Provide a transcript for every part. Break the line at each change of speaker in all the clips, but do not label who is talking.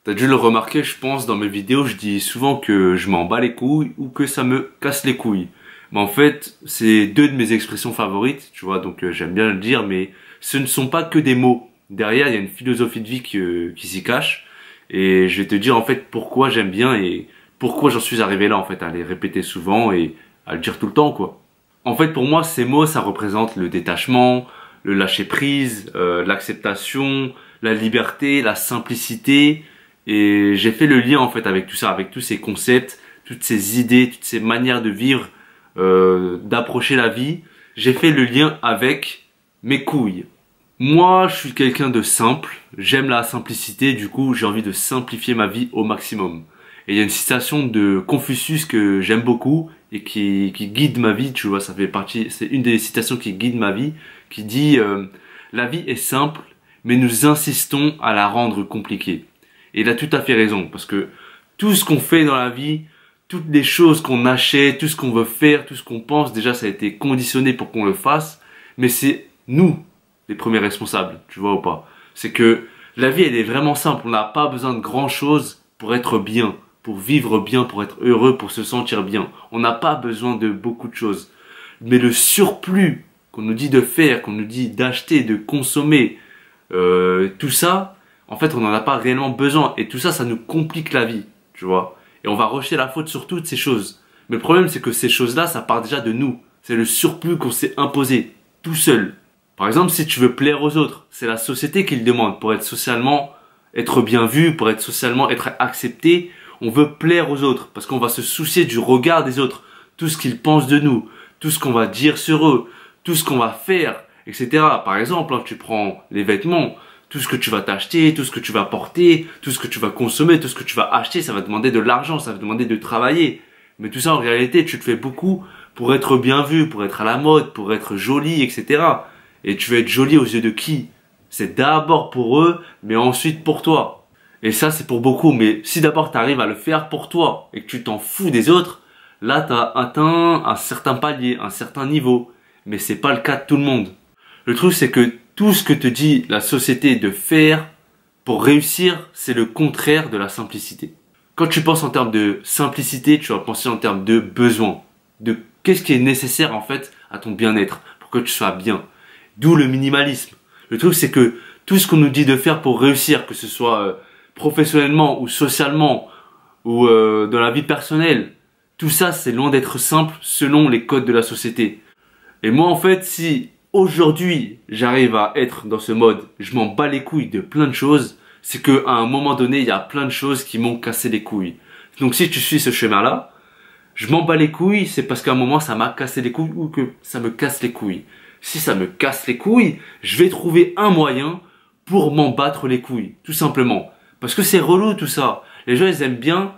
T'as dû le remarquer, je pense, dans mes vidéos, je dis souvent que je m'en bats les couilles ou que ça me casse les couilles. Mais en fait, c'est deux de mes expressions favorites, tu vois, donc j'aime bien le dire, mais ce ne sont pas que des mots. Derrière, il y a une philosophie de vie qui s'y cache. Et je vais te dire en fait pourquoi j'aime bien et pourquoi j'en suis arrivé là en fait, à les répéter souvent et à le dire tout le temps quoi. En fait, pour moi, ces mots, ça représente le détachement, le lâcher prise, l'acceptation, la liberté, la simplicité. Et j'ai fait le lien en fait avec tout ça, avec tous ces concepts, toutes ces idées, toutes ces manières de vivre, d'approcher la vie. J'ai fait le lien avec mes couilles. Moi, je suis quelqu'un de simple. J'aime la simplicité. Du coup, j'ai envie de simplifier ma vie au maximum. Et il y a une citation de Confucius que j'aime beaucoup et qui guide ma vie. Tu vois, ça fait partie. C'est une des citations qui guide ma vie, qui dit la vie est simple, mais nous insistons à la rendre compliquée. Et il a tout à fait raison, parce que tout ce qu'on fait dans la vie, toutes les choses qu'on achète, tout ce qu'on veut faire, tout ce qu'on pense, déjà ça a été conditionné pour qu'on le fasse, mais c'est nous les premiers responsables, tu vois ou pas? C'est que la vie elle est vraiment simple, on n'a pas besoin de grand chose pour être bien, pour vivre bien, pour être heureux, pour se sentir bien. On n'a pas besoin de beaucoup de choses. Mais le surplus qu'on nous dit de faire, qu'on nous dit d'acheter, de consommer, tout ça, en fait, on n'en a pas réellement besoin. Et tout ça, ça nous complique la vie, tu vois. Et on va rejeter la faute sur toutes ces choses. Mais le problème, c'est que ces choses-là, ça part déjà de nous. C'est le surplus qu'on s'est imposé, tout seul. Par exemple, si tu veux plaire aux autres, c'est la société qui le demande. Pour être socialement, être bien vu, pour être socialement, être accepté, on veut plaire aux autres. Parce qu'on va se soucier du regard des autres. Tout ce qu'ils pensent de nous, tout ce qu'on va dire sur eux, tout ce qu'on va faire, etc. Par exemple, tu prends les vêtements, tout ce que tu vas t'acheter, tout ce que tu vas porter, tout ce que tu vas consommer, tout ce que tu vas acheter, ça va demander de l'argent, ça va demander de travailler. Mais tout ça, en réalité, tu te fais beaucoup pour être bien vu, pour être à la mode, pour être joli, etc. Et tu veux être joli aux yeux de qui? C'est d'abord pour eux, mais ensuite pour toi. Et ça, c'est pour beaucoup. Mais si d'abord tu arrives à le faire pour toi et que tu t'en fous des autres, là, tu as atteint un certain palier, un certain niveau. Mais c'est pas le cas de tout le monde. Le truc, c'est que tout ce que te dit la société de faire pour réussir, c'est le contraire de la simplicité. Quand tu penses en termes de simplicité, tu vas penser en termes de besoin. De qu'est-ce qui est nécessaire en fait à ton bien-être, pour que tu sois bien. D'où le minimalisme. Le truc, c'est que tout ce qu'on nous dit de faire pour réussir, que ce soit professionnellement ou socialement ou dans la vie personnelle, tout ça, c'est loin d'être simple selon les codes de la société. Et moi, en fait, si aujourd'hui, j'arrive à être dans ce mode, je m'en bats les couilles de plein de choses, c'est qu'à un moment donné, il y a plein de choses qui m'ont cassé les couilles. Donc si tu suis ce chemin-là, je m'en bats les couilles, c'est parce qu'à un moment, ça m'a cassé les couilles ou que ça me casse les couilles. Si ça me casse les couilles, je vais trouver un moyen pour m'en battre les couilles, tout simplement. Parce que c'est relou tout ça. Les gens, ils aiment bien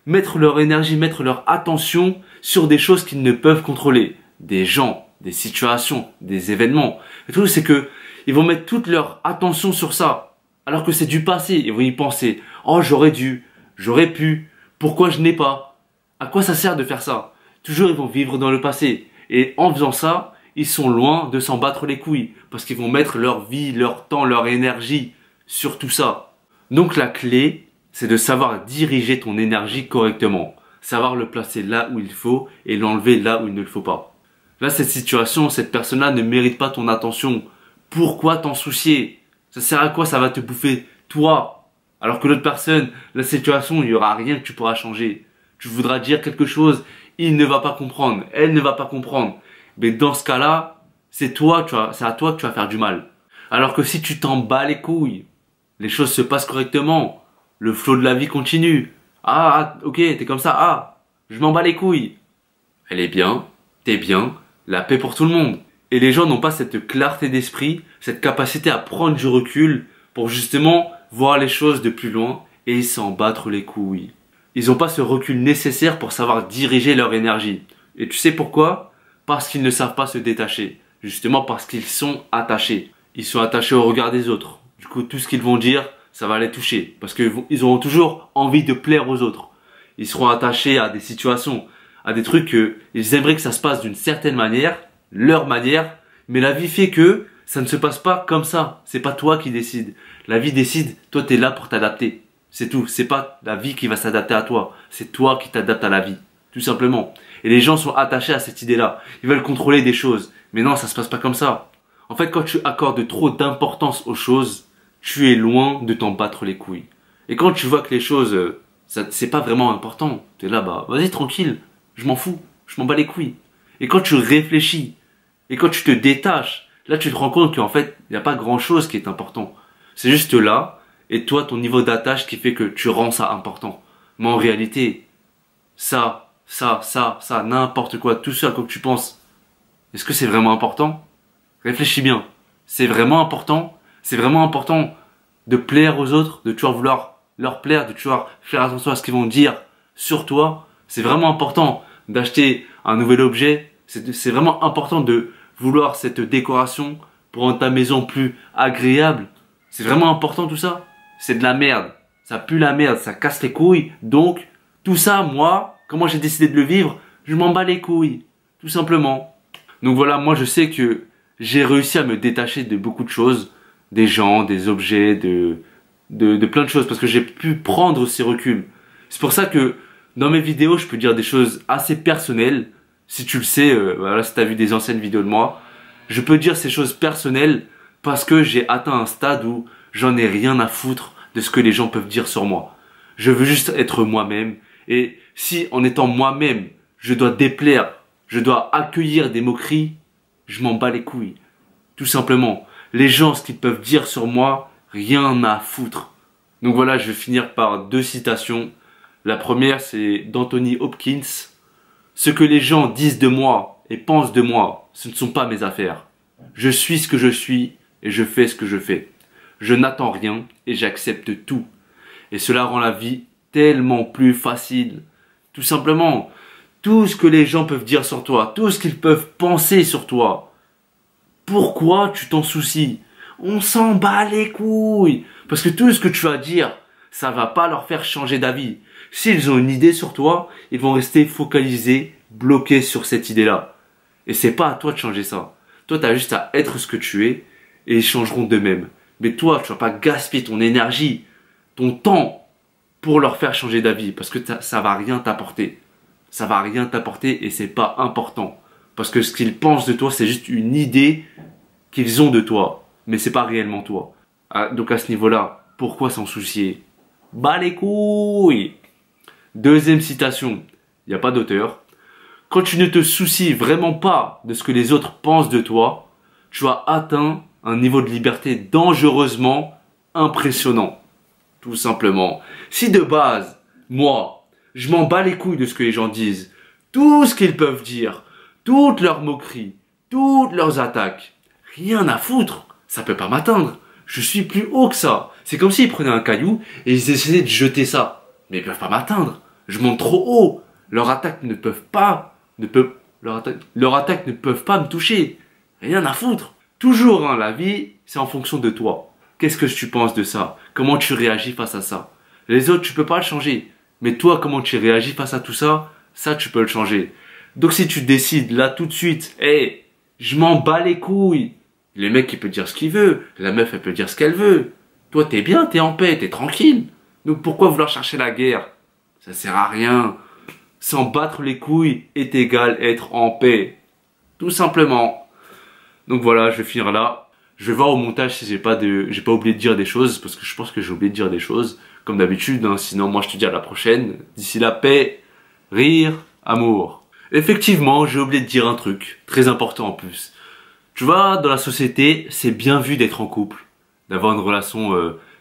mettre leur énergie, mettre leur attention sur des choses qu'ils ne peuvent contrôler. Des gens, des situations, des événements. Le truc, c'est que ils vont mettre toute leur attention sur ça. Alors que c'est du passé. Ils vont y penser. Oh, j'aurais dû. J'aurais pu. Pourquoi je n'ai pas? À quoi ça sert de faire ça? Toujours, ils vont vivre dans le passé. Et en faisant ça, ils sont loin de s'en battre les couilles. Parce qu'ils vont mettre leur vie, leur temps, leur énergie sur tout ça. Donc la clé, c'est de savoir diriger ton énergie correctement. Savoir le placer là où il faut et l'enlever là où il ne le faut pas. Là, cette situation, cette personne-là ne mérite pas ton attention. Pourquoi t'en soucier? Ça sert à quoi? Ça va te bouffer, toi. Alors que l'autre personne, la situation, il n'y aura rien que tu pourras changer. Tu voudras dire quelque chose, il ne va pas comprendre, elle ne va pas comprendre. Mais dans ce cas-là, c'est à toi que tu vas faire du mal. Alors que si tu t'en bats les couilles, les choses se passent correctement, le flot de la vie continue. Ah, ok, t'es comme ça, ah, je m'en bats les couilles. Elle est bien, t'es bien, la paix pour tout le monde. Et les gens n'ont pas cette clarté d'esprit, cette capacité à prendre du recul pour justement voir les choses de plus loin et s'en battre les couilles. Ils n'ont pas ce recul nécessaire pour savoir diriger leur énergie. Et tu sais pourquoi? Parce qu'ils ne savent pas se détacher. Justement parce qu'ils sont attachés. Ils sont attachés au regard des autres. Du coup, tout ce qu'ils vont dire, ça va les toucher. Parce qu'ils auront toujours envie de plaire aux autres. Ils seront attachés à des situations, à des trucs qu'ils aimeraient que ça se passe d'une certaine manière, leur manière, mais la vie fait que ça ne se passe pas comme ça. C'est pas toi qui décides. La vie décide, toi t'es là pour t'adapter. C'est tout. C'est pas la vie qui va s'adapter à toi. C'est toi qui t'adaptes à la vie. Tout simplement. Et les gens sont attachés à cette idée-là. Ils veulent contrôler des choses. Mais non, ça se passe pas comme ça. En fait, quand tu accordes trop d'importance aux choses, tu es loin de t'en battre les couilles. Et quand tu vois que les choses, c'est pas vraiment important, t'es là, bah, vas-y, tranquille. Je m'en fous. Je m'en bats les couilles. Et quand tu réfléchis, et quand tu te détaches, là, tu te rends compte qu'en fait, il n'y a pas grand-chose qui est important. C'est juste là, et toi, ton niveau d'attache qui fait que tu rends ça important. Mais en réalité, ça, n'importe quoi, tout ce à quoi tu penses, est-ce que c'est vraiment important? Réfléchis bien. C'est vraiment important? C'est vraiment important de plaire aux autres, de toujours vouloir leur plaire, de toujours faire attention à ce qu'ils vont dire sur toi? C'est vraiment important d'acheter un nouvel objet? C'est vraiment important de vouloir cette décoration pour rendre ta maison plus agréable? C'est vraiment important tout ça? C'est de la merde. Ça pue la merde, ça casse les couilles. Donc, tout ça, moi, comment j'ai décidé de le vivre? Je m'en bats les couilles. Tout simplement. Donc voilà, moi je sais que j'ai réussi à me détacher de beaucoup de choses. Des gens, des objets, de plein de choses. Parce que j'ai pu prendre ces reculs. C'est pour ça que dans mes vidéos, je peux dire des choses assez personnelles. Si tu le sais, voilà, si tu as vu des anciennes vidéos de moi. Je peux dire ces choses personnelles parce que j'ai atteint un stade où j'en ai rien à foutre de ce que les gens peuvent dire sur moi. Je veux juste être moi-même. Et si en étant moi-même, je dois déplaire, je dois accueillir des moqueries, je m'en bats les couilles. Tout simplement. Les gens, ce qu'ils peuvent dire sur moi, rien à foutre. Donc voilà, je vais finir par 2 citations. La première, c'est d'Anthony Hopkins. Ce que les gens disent de moi et pensent de moi, ce ne sont pas mes affaires. Je suis ce que je suis et je fais ce que je fais. Je n'attends rien et j'accepte tout. Et cela rend la vie tellement plus facile. Tout simplement, tout ce que les gens peuvent dire sur toi, tout ce qu'ils peuvent penser sur toi, pourquoi tu t'en soucies? On s'en bat les couilles. Parce que tout ce que tu vas dire, ça va pas leur faire changer d'avis. S'ils ont une idée sur toi, ils vont rester focalisés, bloqués sur cette idée-là. Et c'est pas à toi de changer ça. Toi, tu as juste à être ce que tu es et ils changeront d'eux-mêmes. Mais toi, tu vas pas gaspiller ton énergie, ton temps pour leur faire changer d'avis parce que ça va rien t'apporter. Ça va rien t'apporter et c'est pas important. Parce que ce qu'ils pensent de toi, c'est juste une idée qu'ils ont de toi. Mais c'est pas réellement toi. Donc à ce niveau-là, pourquoi s'en soucier? Bas les couilles! Deuxième citation. Il n'y a pas d'auteur. Quand tu ne te soucies vraiment pas de ce que les autres pensent de toi, tu as atteint un niveau de liberté dangereusement impressionnant. Tout simplement. Si de base, moi, je m'en bats les couilles de ce que les gens disent, tout ce qu'ils peuvent dire, toutes leurs moqueries, toutes leurs attaques, rien à foutre, ça peut pas m'atteindre. Je suis plus haut que ça. C'est comme s'ils prenaient un caillou et ils essayaient de jeter ça. Mais ils peuvent pas m'atteindre. Je monte trop haut. Leurs attaques ne peuvent pas, leurs attaques ne peuvent pas me toucher. Rien à foutre. Toujours, hein, la vie, c'est en fonction de toi. Qu'est-ce que tu penses de ça? Comment tu réagis face à ça? Les autres, tu peux pas le changer. Mais toi, comment tu réagis face à tout ça? Ça, tu peux le changer. Donc si tu décides là tout de suite, hey, je m'en bats les couilles. Le mec, il peut dire ce qu'il veut. La meuf, elle peut dire ce qu'elle veut. Toi, t'es bien, t'es en paix, t'es tranquille. Donc pourquoi vouloir chercher la guerre? Ça sert à rien. S'en battre les couilles est égal être en paix. Tout simplement. Donc voilà, je vais finir là. Je vais voir au montage si j'ai pas oublié de dire des choses. Parce que je pense que j'ai oublié de dire des choses. Comme d'habitude, hein. Sinon, moi, je te dis à la prochaine. D'ici là, paix, rire, amour. Effectivement, j'ai oublié de dire un truc. Très important en plus. Tu vois, dans la société, c'est bien vu d'être en couple, d'avoir une relation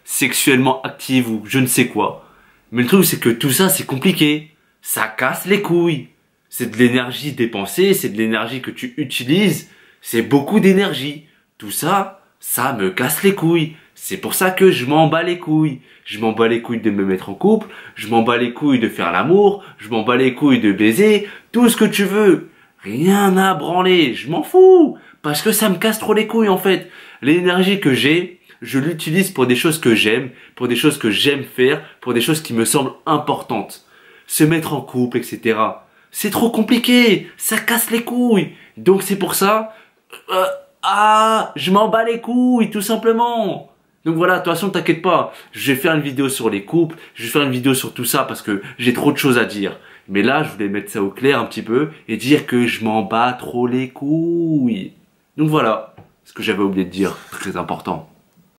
sexuellement active ou je ne sais quoi. Mais le truc, c'est que tout ça, c'est compliqué. Ça casse les couilles. C'est de l'énergie dépensée, c'est de l'énergie que tu utilises. C'est beaucoup d'énergie. Tout ça, ça me casse les couilles. C'est pour ça que je m'en bats les couilles. Je m'en bats les couilles de me mettre en couple. Je m'en bats les couilles de faire l'amour. Je m'en bats les couilles de baiser. Tout ce que tu veux. Rien à branler. Je m'en fous. Parce que ça me casse trop les couilles en fait. L'énergie que j'ai, je l'utilise pour des choses que j'aime, pour des choses que j'aime faire, pour des choses qui me semblent importantes. Se mettre en couple, etc. C'est trop compliqué. Ça casse les couilles. Donc c'est pour ça... je m'en bats les couilles, tout simplement. Donc voilà, de toute façon, t'inquiète pas, je vais faire une vidéo sur les couples, je vais faire une vidéo sur tout ça parce que j'ai trop de choses à dire. Mais là, je voulais mettre ça au clair un petit peu et dire que je m'en bats trop les couilles. Donc voilà, ce que j'avais oublié de dire, très important.